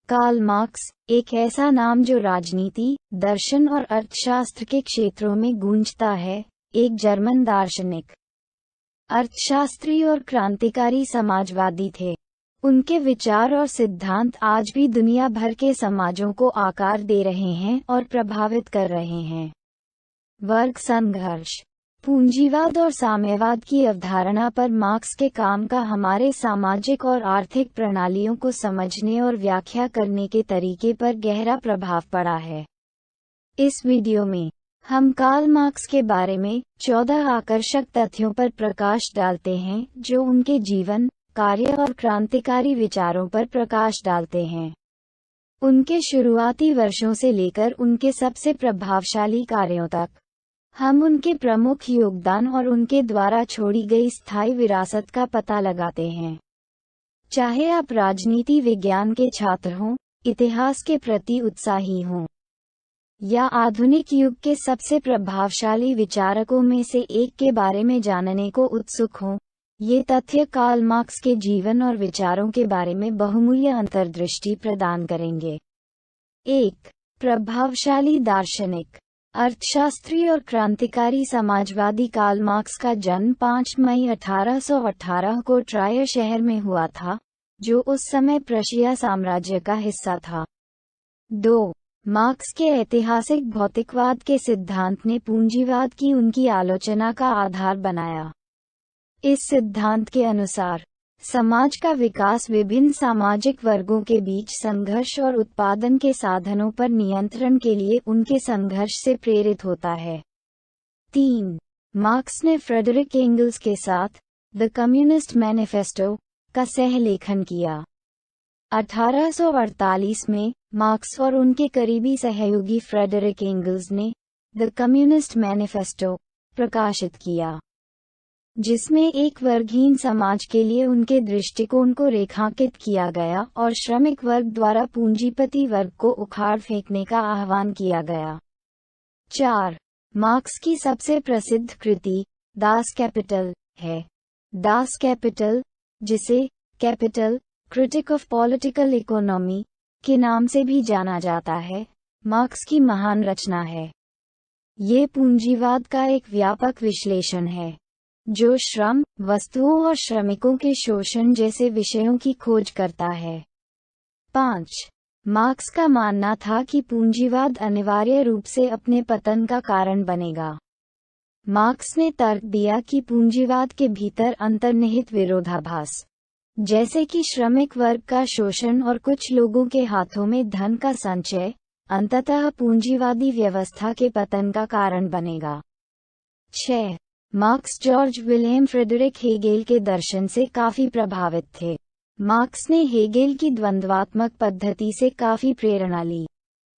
Karl Marx एक ऐसा नाम जो राजनीति, दर्शन और अर्थशास्त्र के क्षेत्रों में गूंजता है, एक जर्मन दार्शनिक, अर्थशास्त्री और क्रांतिकारी समाजवादी थे। उनके विचार और सिद्धांत आज भी दुनिया भर के समाजों को आकार दे रहे हैं और प्रभावित कर रहे हैं। वर्ग संघर्ष, पूंजीवाद और साम्यवाद की अवधारणा पर मार्क्स के काम का हमारे सामाजिक और आर्थिक प्रणालियों को समझने और व्याख्या करने के तरीके पर गहरा प्रभाव पड़ा है। इस वीडियो में हम कार्ल मार्क्स के बारे में 14 आकर्षक तथ्यों पर प्रकाश डालते हैं जो उनके जीवन, कार्य और क्रांतिकारी विचारों पर प्रकाश डालते हैं। उनके शुरुआती वर्षों से लेकर उनके सबसे प्रभावशाली कार्यों तक हम उनके प्रमुख योगदान और उनके द्वारा छोड़ी गई स्थायी विरासत का पता लगाते हैं। चाहे आप राजनीति विज्ञान के छात्र हों, इतिहास के प्रति उत्साही हों, या आधुनिक युग के सबसे प्रभावशाली विचारकों में से एक के बारे में जानने को उत्सुक हों, ये तथ्य कार्ल मार्क्स के जीवन और विचारों के बारे में बहुमूल्य अंतर्दृष्टि प्रदान करेंगे। 1. प्रभावशाली दार्शनिक, अर्थशास्त्री और क्रांतिकारी समाजवादी कार्ल मार्क्स का जन्म 5 मई 1818 को ट्रायर शहर में हुआ था, जो उस समय प्रशिया साम्राज्य का हिस्सा था। 2. मार्क्स के ऐतिहासिक भौतिकवाद के सिद्धांत ने पूंजीवाद की उनकी आलोचना का आधार बनाया। इस सिद्धांत के अनुसार समाज का विकास विभिन्न सामाजिक वर्गों के बीच संघर्ष और उत्पादन के साधनों पर नियंत्रण के लिए उनके संघर्ष से प्रेरित होता है। 3. मार्क्स ने फ्रेडरिक एंगल्स के साथ द कम्युनिस्ट मैनिफेस्टो का सह-लेखन किया। 1848 में मार्क्स और उनके करीबी सहयोगी फ्रेडरिक एंगल्स ने द कम्युनिस्ट मैनिफेस्टो प्रकाशित किया, जिसमें एक वर्गहीन समाज के लिए उनके दृष्टिकोण को रेखांकित किया गया और श्रमिक वर्ग द्वारा पूंजीपति वर्ग को उखाड़ फेंकने का आह्वान किया गया। 4. मार्क्स की सबसे प्रसिद्ध कृति दास कैपिटल है। दास कैपिटल, जिसे capital critic of political economy के नाम से भी जाना जाता है, मार्क्स की महान रचना है। ये पूंजीवाद का एक व्यापक विश्लेषण है जो श्रम, वस्तुओं और श्रमिकों के शोषण जैसे विषयों की खोज करता है। 5. मार्क्स का मानना था कि पूंजीवाद अनिवार्य रूप से अपने पतन का कारण बनेगा। मार्क्स ने तर्क दिया कि पूंजीवाद के भीतर अंतर्निहित विरोधाभास, जैसे कि श्रमिक वर्ग का शोषण और कुछ लोगों के हाथों में धन का संचय, अंततः पूंजीवादी व्यवस्था के पतन का कारण बनेगा। 6. Marx George William Friedrich Hegel के दर्शन से काफी प्रभावित थे। मार्क्स ने हेगेल की द्वंद्वात्मक पद्धति से काफी प्रेरणा ली,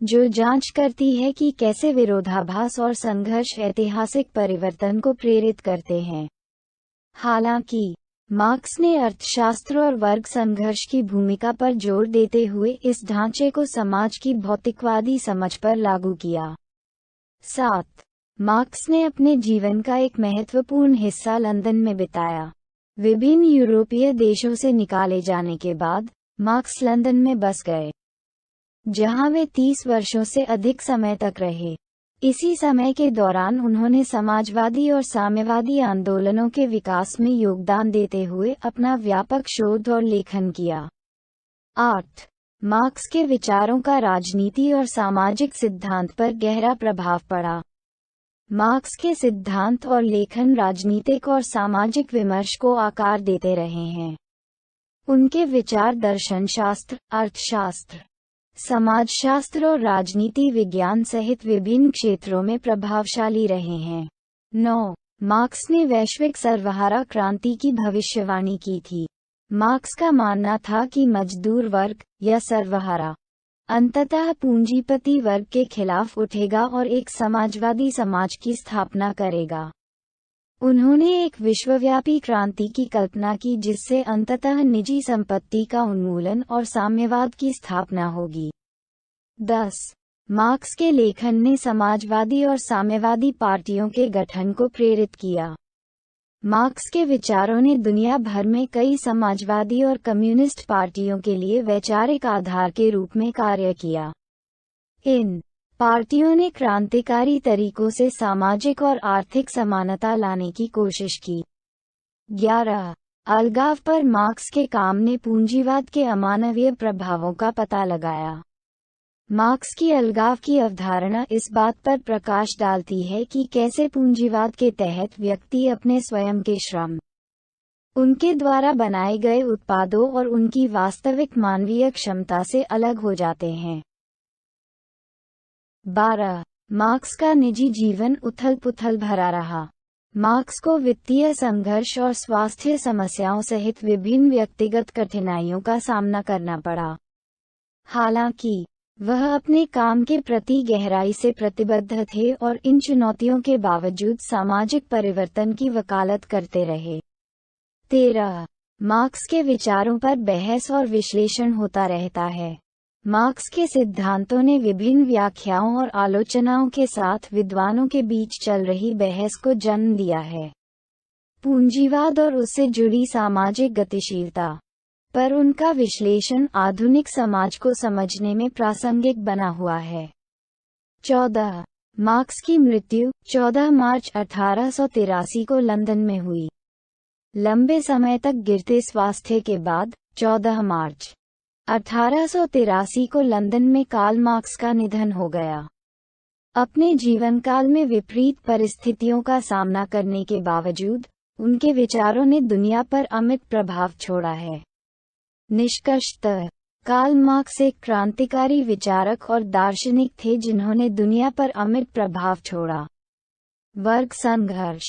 जो जांच करती है कि कैसे विरोधाभास और संघर्ष ऐतिहासिक परिवर्तन को प्रेरित करते हैं। हालांकि मार्क्स ने अर्थशास्त्र और वर्ग संघर्ष की भूमिका पर जोर देते हुए इस ढांचे को समाज की भौतिकवादी समझ पर लागू किया। 7. मार्क्स ने अपने जीवन का एक महत्वपूर्ण हिस्सा लंदन में बिताया। विभिन्न यूरोपीय देशों से निकाले जाने के बाद मार्क्स लंदन में बस गए, जहां वे 30 वर्षों से अधिक समय तक रहे। इसी समय के दौरान उन्होंने समाजवादी और साम्यवादी आंदोलनों के विकास में योगदान देते हुए अपना व्यापक शोध और लेखन किया। 8. मार्क्स के विचारों का राजनीति और सामाजिक सिद्धांत पर गहरा प्रभाव पड़ा। मार्क्स के सिद्धांत और लेखन राजनीतिक और सामाजिक विमर्श को आकार देते रहे हैं। उनके विचार दर्शनशास्त्र, अर्थशास्त्र, समाजशास्त्र और राजनीति विज्ञान सहित विभिन्न क्षेत्रों में प्रभावशाली रहे हैं। 9. मार्क्स ने वैश्विक सर्वहारा क्रांति की भविष्यवाणी की थी। मार्क्स का मानना था कि मजदूर वर्ग या सर्वहारा अंततः पूंजीपति वर्ग के खिलाफ उठेगा और एक समाजवादी समाज की स्थापना करेगा। उन्होंने एक विश्वव्यापी क्रांति की कल्पना की जिससे अंततः निजी संपत्ति का उन्मूलन और साम्यवाद की स्थापना होगी। 10. मार्क्स के लेखन ने समाजवादी और साम्यवादी पार्टियों के गठन को प्रेरित किया। मार्क्स के विचारों ने दुनिया भर में कई समाजवादी और कम्युनिस्ट पार्टियों के लिए वैचारिक आधार के रूप में कार्य किया। इन पार्टियों ने क्रांतिकारी तरीकों से सामाजिक और आर्थिक समानता लाने की कोशिश की। 11. अलगाव पर मार्क्स के काम ने पूंजीवाद के अमानवीय प्रभावों का पता लगाया। मार्क्स की अलगाव की अवधारणा इस बात पर प्रकाश डालती है कि कैसे पूंजीवाद के तहत व्यक्ति अपने स्वयं के श्रम, उनके द्वारा बनाए गए उत्पादों और उनकी वास्तविक मानवीय क्षमता से अलग हो जाते हैं। 12. मार्क्स का निजी जीवन उथल-पुथल भरा रहा। मार्क्स को वित्तीय संघर्ष और स्वास्थ्य समस्याओं सहित विभिन्न व्यक्तिगत कठिनाइयों का सामना करना पड़ा। हालांकि वह अपने काम के प्रति गहराई से प्रतिबद्ध थे और इन चुनौतियों के बावजूद सामाजिक परिवर्तन की वकालत करते रहे। 13. मार्क्स के विचारों पर बहस और विश्लेषण होता रहता है। मार्क्स के सिद्धांतों ने विभिन्न व्याख्याओं और आलोचनाओं के साथ विद्वानों के बीच चल रही बहस को जन्म दिया है। पूंजीवाद और उससे जुड़ी सामाजिक गतिशीलता पर उनका विश्लेषण आधुनिक समाज को समझने में प्रासंगिक बना हुआ है। 14. मार्क्स की मृत्यु 14 मार्च 1883 को लंदन में हुई। लंबे समय तक गिरते स्वास्थ्य के बाद 14 मार्च 1883 को लंदन में कार्ल मार्क्स का निधन हो गया। अपने जीवनकाल में विपरीत परिस्थितियों का सामना करने के बावजूद उनके विचारों ने दुनिया पर अमिट प्रभाव छोड़ा है। निष्कर्षतः कार्ल मार्क्स एक क्रांतिकारी विचारक और दार्शनिक थे जिन्होंने दुनिया पर अमिट प्रभाव छोड़ा। वर्ग संघर्ष,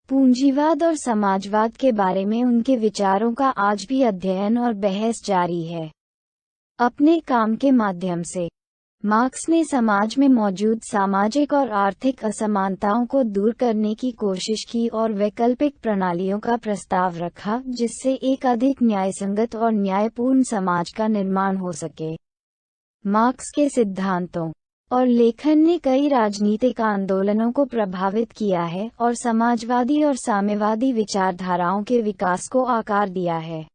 पूंजीवाद और समाजवाद के बारे में उनके विचारों का आज भी अध्ययन और बहस जारी है। अपने काम के माध्यम से मार्क्स ने समाज में मौजूद सामाजिक और आर्थिक असमानताओं को दूर करने की कोशिश की और वैकल्पिक प्रणालियों का प्रस्ताव रखा जिससे एक अधिक न्यायसंगत और न्यायपूर्ण समाज का निर्माण हो सके। मार्क्स के सिद्धांतों और लेखन ने कई राजनीतिक आंदोलनों को प्रभावित किया है और समाजवादी और साम्यवादी विचारधाराओं के विकास को आकार दिया है।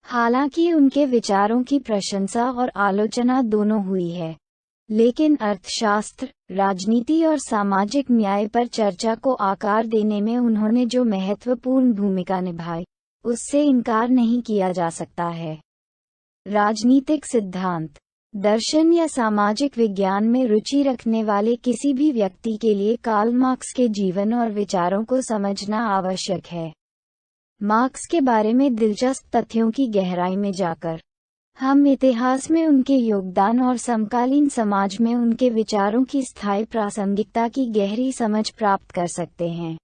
हालांकि उनके विचारों की प्रशंसा और आलोचना दोनों हुई है, लेकिन अर्थशास्त्र, राजनीति और सामाजिक न्याय पर चर्चा को आकार देने में उन्होंने जो महत्वपूर्ण भूमिका निभाई, उससे इनकार नहीं किया जा सकता है। राजनीतिक सिद्धांत, दर्शन या सामाजिक विज्ञान में रुचि रखने वाले किसी भी व्यक्ति के लिए कार्ल मार्क्स के जीवन और विचारों को समझना आवश्यक है। मार्क्स के बारे में दिलचस्प तथ्यों की गहराई में जाकर हम इतिहास में उनके योगदान और समकालीन समाज में उनके विचारों की स्थायी प्रासंगिकता की गहरी समझ प्राप्त कर सकते हैं।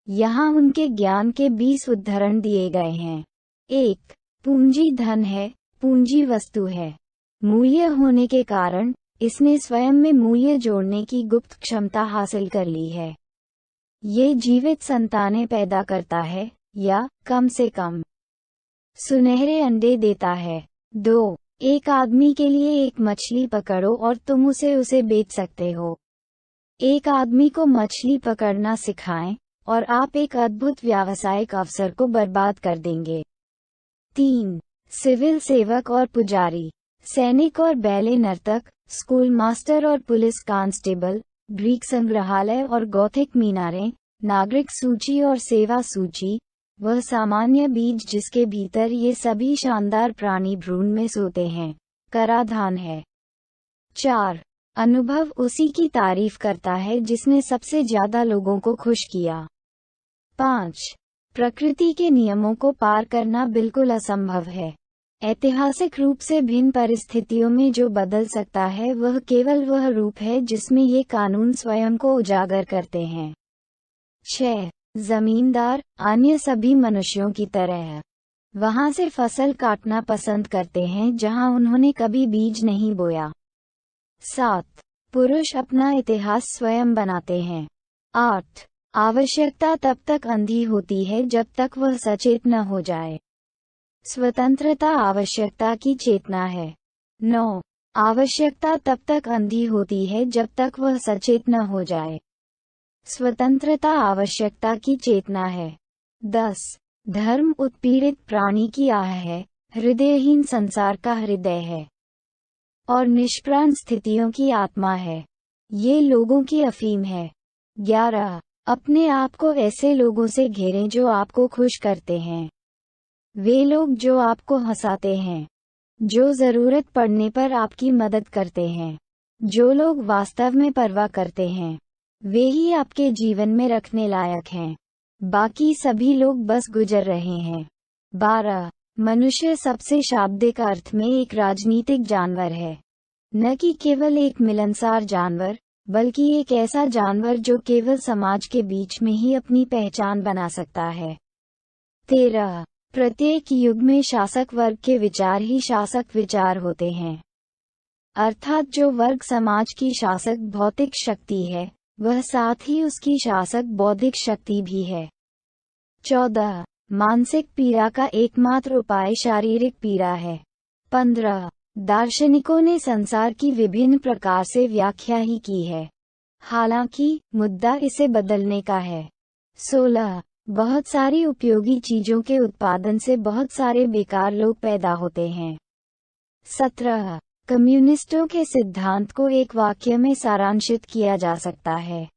यहाँ उनके ज्ञान के 20 उद्धरण दिए गए हैं। 1. पूंजी धन है, पूंजी वस्तु है। मूल्य होने के कारण इसने स्वयं में मूल्य जोड़ने की गुप्त क्षमता हासिल कर ली है। ये जीवित संतानें पैदा करता है या कम से कम सुनहरे अंडे देता है। 2. एक आदमी के लिए एक मछली पकड़ो और तुम उसे बेच सकते हो। एक आदमी को मछली पकड़ना सिखाएं और आप एक अद्भुत व्यावसायिक अवसर को बर्बाद कर देंगे। 3. सिविल सेवक और पुजारी, सैनिक और बैले नर्तक, स्कूल मास्टर और पुलिस कांस्टेबल, ग्रीक संग्रहालय और गॉथिक मीनारें, नागरिक सूची और सेवा सूची, वह सामान्य बीज जिसके भीतर ये सभी शानदार प्राणी भ्रूण में सोते हैं, कराधान है। 4. अनुभव उसी की तारीफ करता है जिसने सबसे ज्यादा लोगों को खुश किया। 5. प्रकृति के नियमों को पार करना बिल्कुल असंभव है। ऐतिहासिक रूप से भिन्न परिस्थितियों में जो बदल सकता है वह केवल वह रूप है जिसमें ये कानून स्वयं को उजागर करते हैं। 6. जमींदार अन्य सभी मनुष्यों की तरह वहां से फसल काटना पसंद करते हैं जहां उन्होंने कभी बीज नहीं बोया। 7. पुरुष अपना इतिहास स्वयं बनाते हैं। 8. आवश्यकता तब तक अंधी होती है जब तक वह सचेत न हो जाए। स्वतंत्रता आवश्यकता की चेतना है। 9. आवश्यकता तब तक अंधी होती है जब तक वह सचेत न हो जाए। स्वतंत्रता आवश्यकता की चेतना है। 10. धर्म उत्पीड़ित प्राणी की आह है, हृदयहीन संसार का हृदय है, और निष्प्राण स्थितियों की आत्मा है। ये लोगों की अफीम है। 11. अपने आप को ऐसे लोगों से घेरें जो आपको खुश करते हैं। वे लोग जो आपको हंसाते हैं, जो जरूरत पड़ने पर आपकी मदद करते हैं, जो लोग वास्तव में परवाह करते हैं, वे ही आपके जीवन में रखने लायक हैं। बाकी सभी लोग बस गुजर रहे हैं। 12. मनुष्य सबसे शाब्दिक अर्थ में एक राजनीतिक जानवर है, न कि केवल एक मिलनसार जानवर, बल्कि एक ऐसा जानवर जो केवल समाज के बीच में ही अपनी पहचान बना सकता है। 13. प्रत्येक युग में शासक वर्ग के विचार ही शासक विचार होते हैं, अर्थात जो वर्ग समाज की शासक भौतिक शक्ति है, वह साथ ही उसकी शासक बौद्धिक शक्ति भी है। 14. मानसिक पीड़ा का एकमात्र उपाय शारीरिक पीड़ा है। 15. दार्शनिकों ने संसार की विभिन्न प्रकार से व्याख्या ही की है, हालांकि मुद्दा इसे बदलने का है। 16. बहुत सारी उपयोगी चीजों के उत्पादन से बहुत सारे बेकार लोग पैदा होते हैं। 17. कम्युनिस्टों के सिद्धांत को एक वाक्य में सारांशित किया जा सकता है।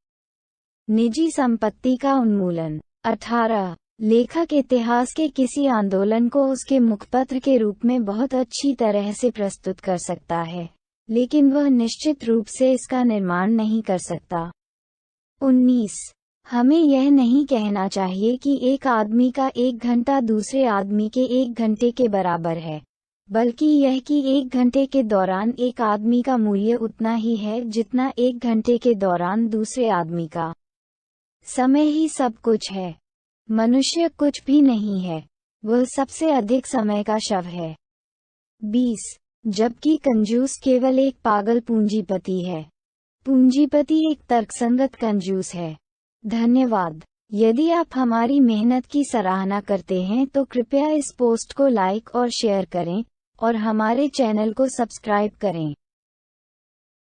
निजी संपत्ति का उन्मूलन। 18. लेखक इतिहास के किसी आंदोलन को उसके मुखपत्र के रूप में बहुत अच्छी तरह से प्रस्तुत कर सकता है, लेकिन वह निश्चित रूप से इसका निर्माण नहीं कर सकता। 19. हमें यह नहीं कहना चाहिए कि एक आदमी का 1 घंटा दूसरे आदमी के 1 घंटे के बराबर है, बल्कि यह कि 1 घंटे के दौरान एक आदमी का मूल्य उतना ही है जितना 1 घंटे के दौरान दूसरे आदमी का। समय ही सब कुछ है। मनुष्य कुछ भी नहीं है, वह सबसे अधिक समय का शव है। 20. जबकि कंजूस केवल एक पागल पूंजीपति है। पूंजीपति एक तर्कसंगत कंजूस है। धन्यवाद। यदि आप हमारी मेहनत की सराहना करते हैं तो कृपया इस पोस्ट को लाइक और शेयर करें, और हमारे चैनल को सब्सक्राइब करें।